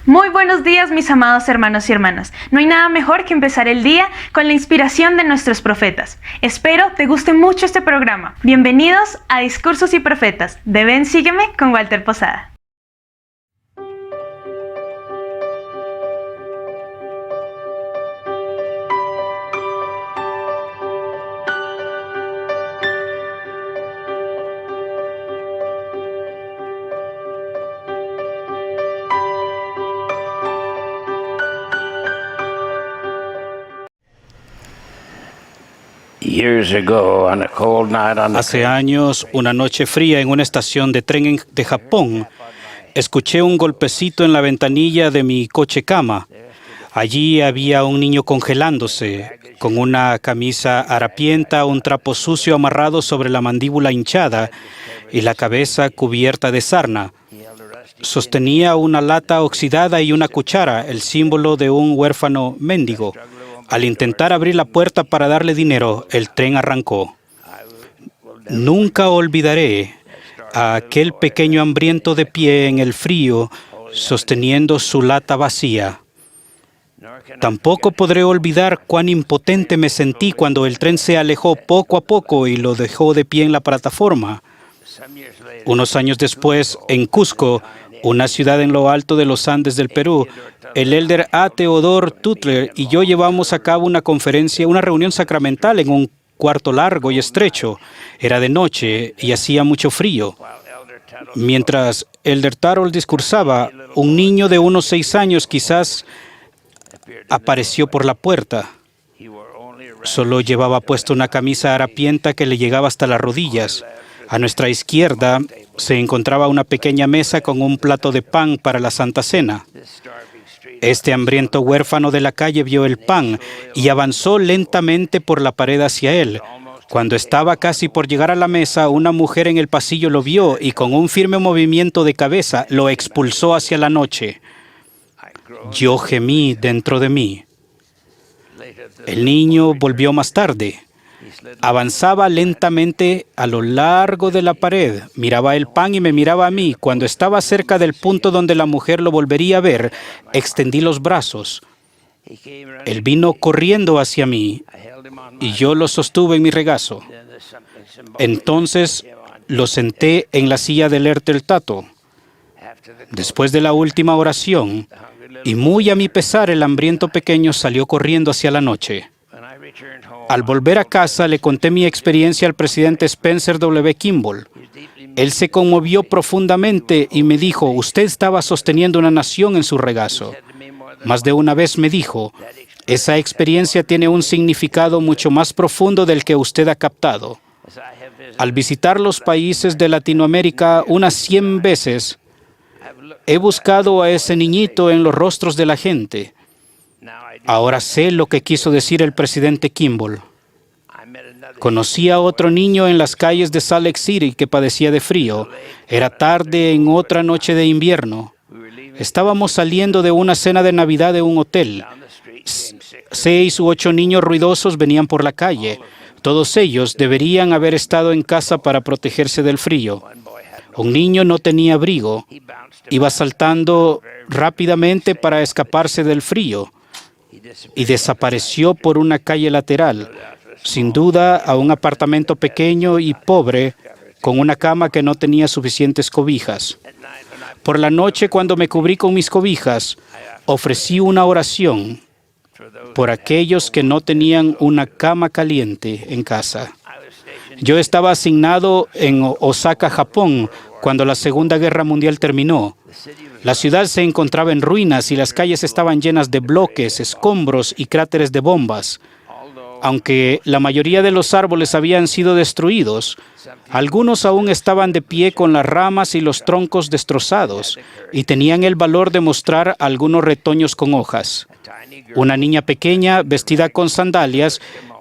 Muy buenos días, mis amados hermanos y hermanas. No hay nada mejor que empezar el día con la inspiración de nuestros profetas. Espero te guste mucho este programa. Bienvenidos a Discursos y Profetas de Ven Sígueme con Walter Posada. Hace años, una noche fría en una estación de tren de Japón, escuché un golpecito en la ventanilla de mi coche cama. Allí había un niño congelándose, con una camisa harapienta, un trapo sucio amarrado sobre la mandíbula hinchada y la cabeza cubierta de sarna. Sostenía una lata oxidada y una cuchara, el símbolo de un huérfano mendigo. Al intentar abrir la puerta para darle dinero, el tren arrancó. Nunca olvidaré a aquel pequeño hambriento de pie en el frío, sosteniendo su lata vacía. Tampoco podré olvidar cuán impotente me sentí cuando el tren se alejó poco a poco y lo dejó de pie en la plataforma. Unos años después, en Cusco, una ciudad en lo alto de los Andes del Perú, el elder A. Theodore Tutler y yo llevamos a cabo una reunión sacramental en un cuarto largo y estrecho. Era de noche y hacía mucho frío. Mientras elder Tarol discursaba, un niño de unos 6 años quizás apareció por la puerta. Solo llevaba puesta una camisa harapienta que le llegaba hasta las rodillas. A nuestra izquierda se encontraba una pequeña mesa con un plato de pan para la Santa Cena. Este hambriento huérfano de la calle vio el pan y avanzó lentamente por la pared hacia él. Cuando estaba casi por llegar a la mesa, una mujer en el pasillo lo vio y con un firme movimiento de cabeza lo expulsó hacia la noche. Yo gemí dentro de mí. El niño volvió más tarde. Avanzaba lentamente a lo largo de la pared, miraba el pan y me miraba a mí. Cuando estaba cerca del punto donde la mujer lo volvería a ver, extendí los brazos. Él vino corriendo hacia mí y yo lo sostuve en mi regazo. Entonces lo senté en la silla del elder Tato. Después de la última oración, y muy a mi pesar, el hambriento pequeño salió corriendo hacia la noche. Al volver a casa, le conté mi experiencia al presidente Spencer W. Kimball. Él se conmovió profundamente y me dijo, usted estaba sosteniendo una nación en su regazo. Más de una vez me dijo, esa experiencia tiene un significado mucho más profundo del que usted ha captado. Al visitar los países de Latinoamérica unas 100 veces, he buscado a ese niñito en los rostros de la gente. Ahora sé lo que quiso decir el presidente Kimball. Conocí a otro niño en las calles de Salt Lake City que padecía de frío. Era tarde en otra noche de invierno. Estábamos saliendo de una cena de Navidad de un hotel. 6 u 8 niños ruidosos venían por la calle. Todos ellos deberían haber estado en casa para protegerse del frío. Un niño no tenía abrigo. Iba saltando rápidamente para escaparse del frío y desapareció por una calle lateral, sin duda a un apartamento pequeño y pobre, con una cama que no tenía suficientes cobijas. Por la noche, cuando me cubrí con mis cobijas, ofrecí una oración por aquellos que no tenían una cama caliente en casa. Yo estaba asignado en Osaka, Japón, cuando la Segunda Guerra Mundial terminó. La ciudad se encontraba en ruinas y las calles estaban llenas de bloques, escombros y cráteres de bombas. Aunque la mayoría de los árboles habían sido destruidos, algunos aún estaban de pie con las ramas y los troncos destrozados y tenían el valor de mostrar algunos retoños con hojas. Una niña pequeña, vestida con sandalias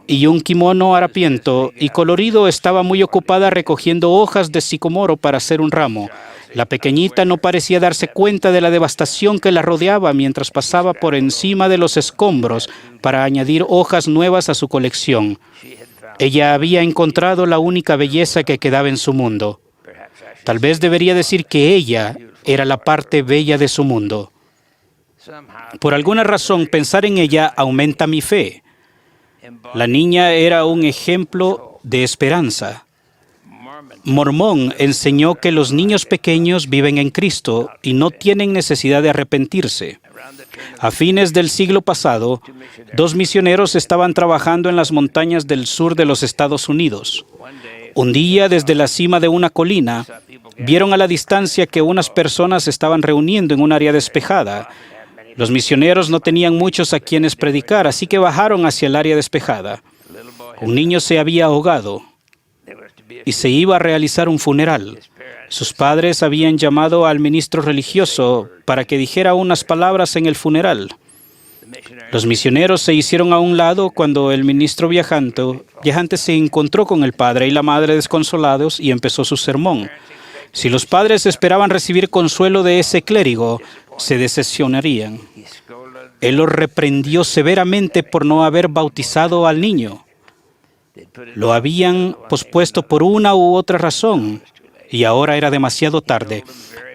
y un kimono harapiento y colorido, estaba muy ocupada recogiendo hojas de sicomoro para hacer un ramo. La pequeñita no parecía darse cuenta de la devastación que la rodeaba mientras pasaba por encima de los escombros para añadir hojas nuevas a su colección. Ella había encontrado la única belleza que quedaba en su mundo. Tal vez debería decir que ella era la parte bella de su mundo. Por alguna razón, pensar en ella aumenta mi fe. La niña era un ejemplo de esperanza. Mormón enseñó que los niños pequeños viven en Cristo y no tienen necesidad de arrepentirse. A fines del siglo pasado, 2 misioneros estaban trabajando en las montañas del sur de los Estados Unidos. Un día, desde la cima de una colina, vieron a la distancia que unas personas estaban reuniendo en un área despejada. Los misioneros no tenían muchos a quienes predicar, así que bajaron hacia el área despejada. Un niño se había ahogado y se iba a realizar un funeral. Sus padres habían llamado al ministro religioso para que dijera unas palabras en el funeral. Los misioneros se hicieron a un lado cuando el ministro viajante se encontró con el padre y la madre desconsolados y empezó su sermón. Si los padres esperaban recibir consuelo de ese clérigo, se decepcionarían. Él los reprendió severamente por no haber bautizado al niño. Lo habían pospuesto por una u otra razón y ahora era demasiado tarde.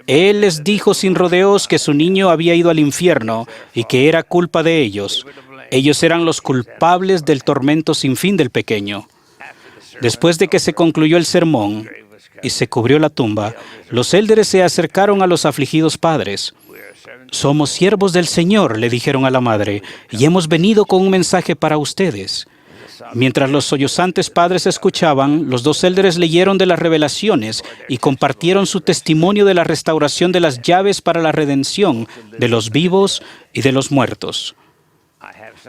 Él les dijo sin rodeos que su niño había ido al infierno y que era culpa de ellos. Ellos eran los culpables del tormento sin fin del pequeño. Después de que se concluyó el sermón y se cubrió la tumba, los élderes se acercaron a los afligidos padres. «Somos siervos del Señor», le dijeron a la madre, «y hemos venido con un mensaje para ustedes». Mientras los sollozantes padres escuchaban, los 2 élderes leyeron de las revelaciones y compartieron su testimonio de la restauración de las llaves para la redención de los vivos y de los muertos.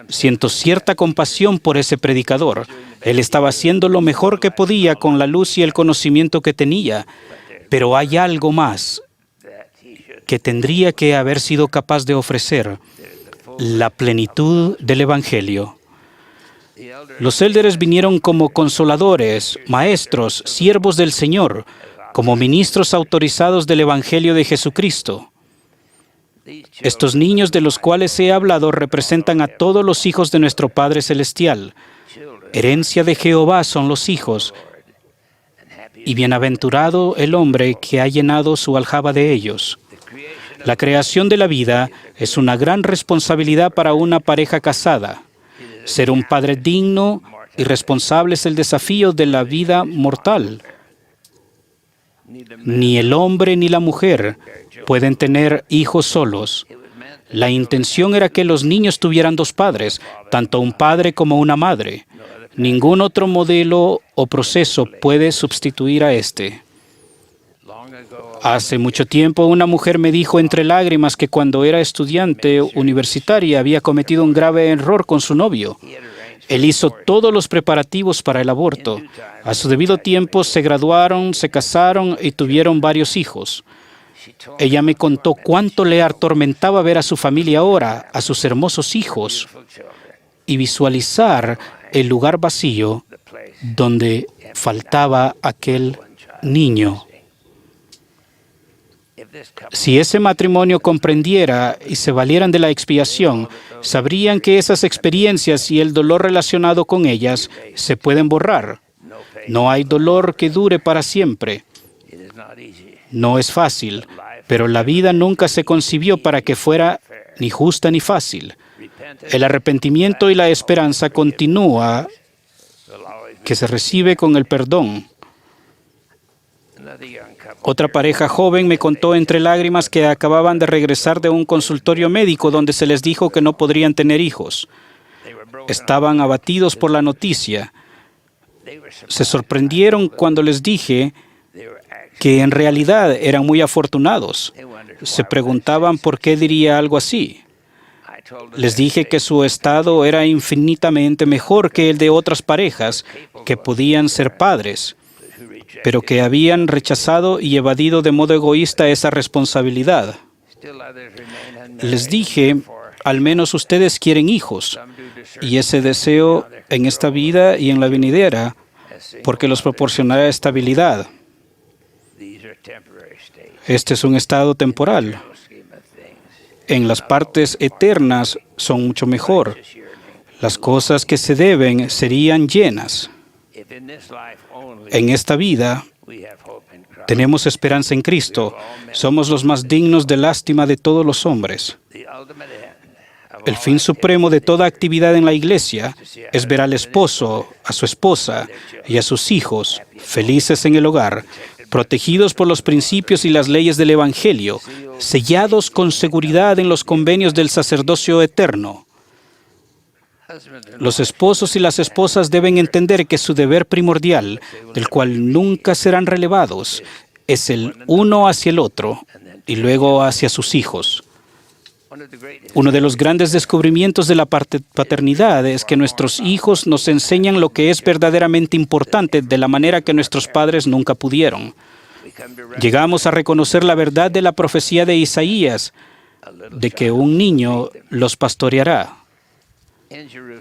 Siento cierta compasión por ese predicador. Él estaba haciendo lo mejor que podía con la luz y el conocimiento que tenía, pero hay algo más que tendría que haber sido capaz de ofrecer: la plenitud del Evangelio. Los élderes vinieron como consoladores, maestros, siervos del Señor, como ministros autorizados del Evangelio de Jesucristo. Estos niños de los cuales he hablado representan a todos los hijos de nuestro Padre Celestial. Herencia de Jehová son los hijos, y bienaventurado el hombre que ha llenado su aljaba de ellos. La creación de la vida es una gran responsabilidad para una pareja casada. Ser un padre digno y responsable es el desafío de la vida mortal. Ni el hombre ni la mujer pueden tener hijos solos. La intención era que los niños tuvieran 2 padres, tanto un padre como una madre. Ningún otro modelo o proceso puede sustituir a este. Hace mucho tiempo una mujer me dijo entre lágrimas que cuando era estudiante universitaria había cometido un grave error con su novio. Él hizo todos los preparativos para el aborto. A su debido tiempo se graduaron, se casaron y tuvieron varios hijos. Ella me contó cuánto le atormentaba ver a su familia ahora, a sus hermosos hijos, y visualizar el lugar vacío donde faltaba aquel niño. Si ese matrimonio comprendiera y se valieran de la expiación, sabrían que esas experiencias y el dolor relacionado con ellas se pueden borrar. No hay dolor que dure para siempre. No es fácil, pero la vida nunca se concibió para que fuera ni justa ni fácil. El arrepentimiento y la esperanza continúa, que se recibe con el perdón. Otra pareja joven me contó entre lágrimas que acababan de regresar de un consultorio médico donde se les dijo que no podrían tener hijos. Estaban abatidos por la noticia. Se sorprendieron cuando les dije que en realidad eran muy afortunados. Se preguntaban por qué diría algo así. Les dije que su estado era infinitamente mejor que el de otras parejas que podían ser padres, pero que habían rechazado y evadido de modo egoísta esa responsabilidad. Les dije, al menos ustedes quieren hijos, y ese deseo en esta vida y en la venidera, porque los proporcionará estabilidad. Este es un estado temporal. En las partes eternas son mucho mejor. Las cosas que se deben serían llenas. En esta vida tenemos esperanza en Cristo. Somos los más dignos de lástima de todos los hombres. El fin supremo de toda actividad en la iglesia es ver al esposo, a su esposa y a sus hijos felices en el hogar, protegidos por los principios y las leyes del Evangelio, sellados con seguridad en los convenios del sacerdocio eterno. Los esposos y las esposas deben entender que su deber primordial, del cual nunca serán relevados, es el uno hacia el otro y luego hacia sus hijos. Uno de los grandes descubrimientos de la paternidad es que nuestros hijos nos enseñan lo que es verdaderamente importante de la manera que nuestros padres nunca pudieron. Llegamos a reconocer la verdad de la profecía de Isaías, de que un niño los pastoreará.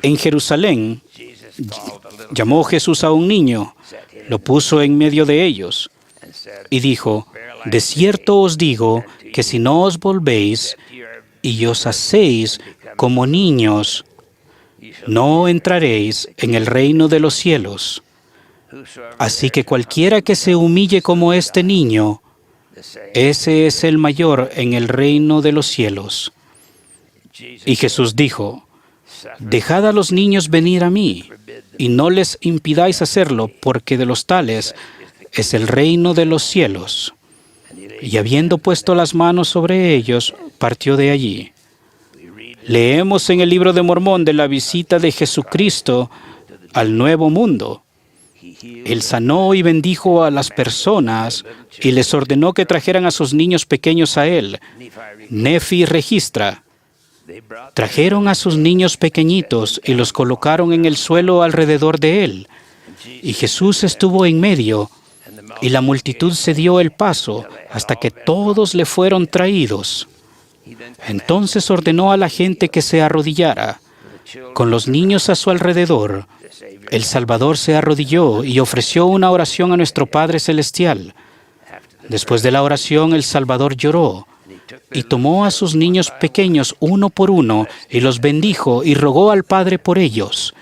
En Jerusalén, llamó Jesús a un niño, lo puso en medio de ellos y dijo: de cierto os digo que si no os volvéis y os hacéis como niños, no entraréis en el reino de los cielos. Así que cualquiera que se humille como este niño, ese es el mayor en el reino de los cielos. Y Jesús dijo: dejad a los niños venir a mí, y no les impidáis hacerlo, porque de los tales es el reino de los cielos. Y habiendo puesto las manos sobre ellos, partió de allí. Leemos en el libro de Mormón de la visita de Jesucristo al Nuevo Mundo. Él sanó y bendijo a las personas y les ordenó que trajeran a sus niños pequeños a Él. Nefi registra: trajeron a sus niños pequeñitos y los colocaron en el suelo alrededor de Él. Y Jesús estuvo en medio, y la multitud se dio el paso hasta que todos le fueron traídos. Entonces ordenó a la gente que se arrodillara. Con los niños a su alrededor, el Salvador se arrodilló y ofreció una oración a nuestro Padre Celestial. Después de la oración, el Salvador lloró y tomó a sus niños pequeños uno por uno y los bendijo y rogó al Padre por ellos.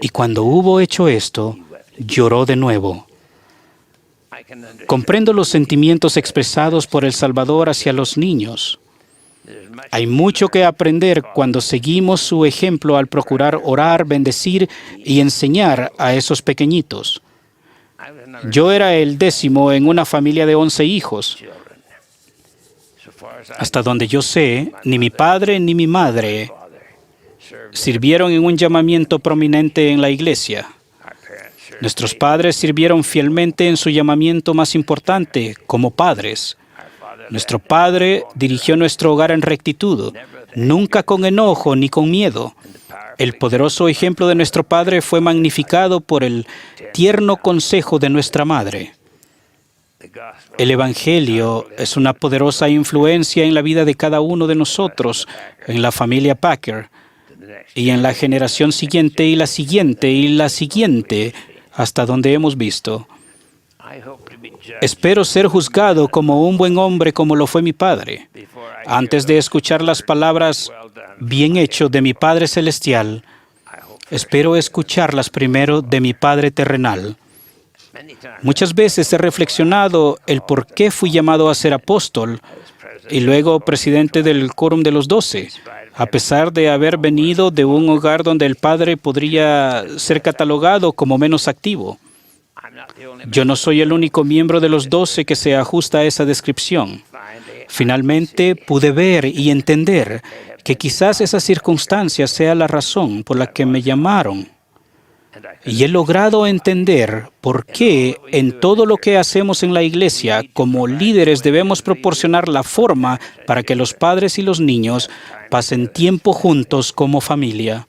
Y cuando hubo hecho esto, lloró de nuevo. Comprendo los sentimientos expresados por el Salvador hacia los niños. Hay mucho que aprender cuando seguimos su ejemplo al procurar orar, bendecir y enseñar a esos pequeñitos. Yo era el 10º en una familia de 11 hijos. Hasta donde yo sé, ni mi padre ni mi madre sirvieron en un llamamiento prominente en la iglesia. Nuestros padres sirvieron fielmente en su llamamiento más importante, como padres. Nuestro padre dirigió nuestro hogar en rectitud, nunca con enojo ni con miedo. El poderoso ejemplo de nuestro padre fue magnificado por el tierno consejo de nuestra madre. El Evangelio es una poderosa influencia en la vida de cada uno de nosotros, en la familia Packer, y en la generación siguiente y la siguiente y la siguiente, hasta donde hemos visto. Espero ser juzgado como un buen hombre como lo fue mi padre. Antes de escuchar las palabras "bien hecho" de mi Padre Celestial, espero escucharlas primero de mi Padre terrenal. Muchas veces he reflexionado el por qué fui llamado a ser apóstol y luego presidente del Quórum de los 12, a pesar de haber venido de un hogar donde el padre podría ser catalogado como menos activo. Yo no soy el único miembro de los 12 que se ajusta a esa descripción. Finalmente pude ver y entender que quizás esa circunstancia sea la razón por la que me llamaron. Y he logrado entender por qué en todo lo que hacemos en la iglesia, como líderes debemos proporcionar la forma para que los padres y los niños pasen tiempo juntos como familia.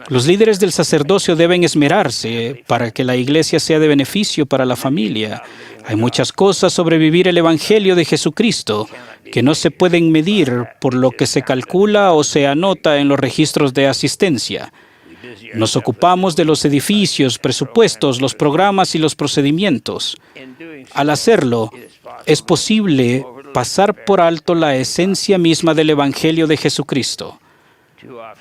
Los líderes del sacerdocio deben esmerarse para que la iglesia sea de beneficio para la familia. Hay muchas cosas sobre vivir el Evangelio de Jesucristo que no se pueden medir por lo que se calcula o se anota en los registros de asistencia. Nos ocupamos de los edificios, presupuestos, los programas y los procedimientos. Al hacerlo, es posible pasar por alto la esencia misma del Evangelio de Jesucristo.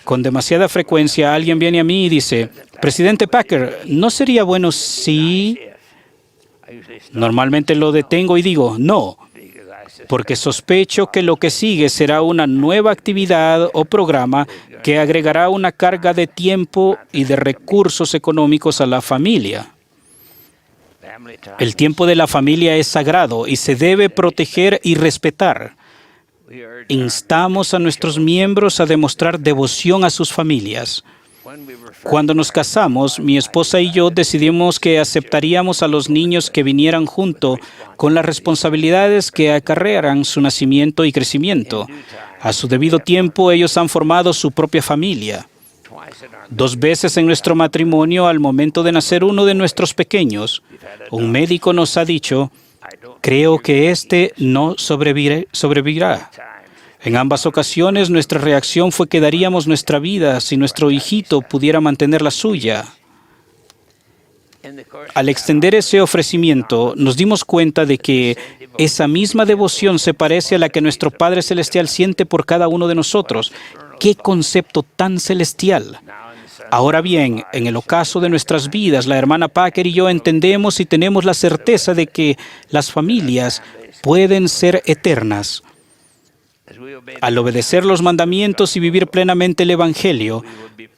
Con demasiada frecuencia alguien viene a mí y dice, Presidente Packer, ¿no sería bueno si...? Normalmente lo detengo y digo, no, porque sospecho que lo que sigue será una nueva actividad o programa que agregará una carga de tiempo y de recursos económicos a la familia. El tiempo de la familia es sagrado y se debe proteger y respetar. Instamos a nuestros miembros a demostrar devoción a sus familias. Cuando nos casamos, mi esposa y yo decidimos que aceptaríamos a los niños que vinieran junto con las responsabilidades que acarrearán su nacimiento y crecimiento. A su debido tiempo, ellos han formado su propia familia. 2 veces en nuestro matrimonio, al momento de nacer uno de nuestros pequeños, un médico nos ha dicho, creo que este no sobrevivirá. En ambas ocasiones, nuestra reacción fue que daríamos nuestra vida si nuestro hijito pudiera mantener la suya. Al extender ese ofrecimiento, nos dimos cuenta de que esa misma devoción se parece a la que nuestro Padre Celestial siente por cada uno de nosotros. ¡Qué concepto tan celestial! Ahora bien, en el ocaso de nuestras vidas, la hermana Packer y yo entendemos y tenemos la certeza de que las familias pueden ser eternas. Al obedecer los mandamientos y vivir plenamente el Evangelio,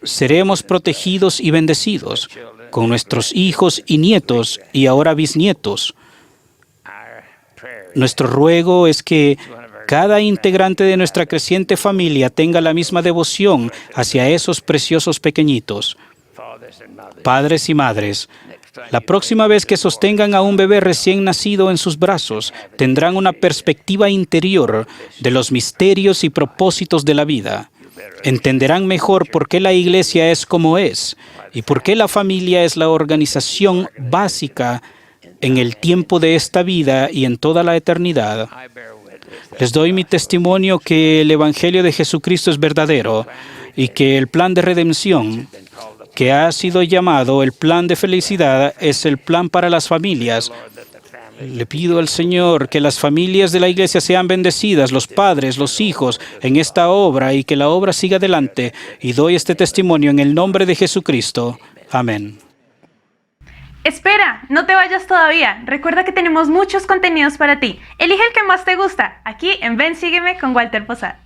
seremos protegidos y bendecidos con nuestros hijos y nietos y ahora bisnietos. Nuestro ruego es que cada integrante de nuestra creciente familia tenga la misma devoción hacia esos preciosos pequeñitos. Padres y madres, la próxima vez que sostengan a un bebé recién nacido en sus brazos, tendrán una perspectiva interior de los misterios y propósitos de la vida. Entenderán mejor por qué la iglesia es como es y por qué la familia es la organización básica en el tiempo de esta vida y en toda la eternidad. Les doy mi testimonio que el Evangelio de Jesucristo es verdadero y que el plan de redención, que ha sido llamado el plan de felicidad, es el plan para las familias. Le pido al Señor que las familias de la iglesia sean bendecidas, los padres, los hijos, en esta obra y que la obra siga adelante. Y doy este testimonio en el nombre de Jesucristo. Amén. Espera, no te vayas todavía. Recuerda que tenemos muchos contenidos para ti. Elige el que más te gusta, aquí en Ven, Sígueme con Walter Posada.